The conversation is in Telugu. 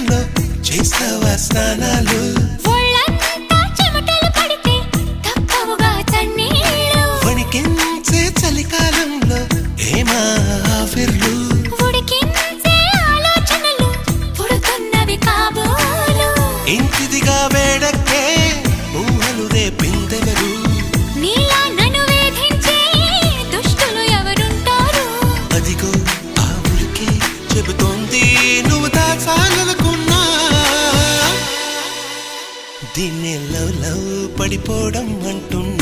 నదిలో చేస్తావా స్నానాలు వణికించే చలికాలంలో ఏమా ఆఫర్లు ఇంటిదిగా వేడక్కే ఊహలు రేపిందెవరు అదిగో ఆ ఊరికి చెబుతోంది నువ్వు దాచాలనుకున్నా దీన్ని లవ్ లవ్ పడిపోవడం అంటున్నా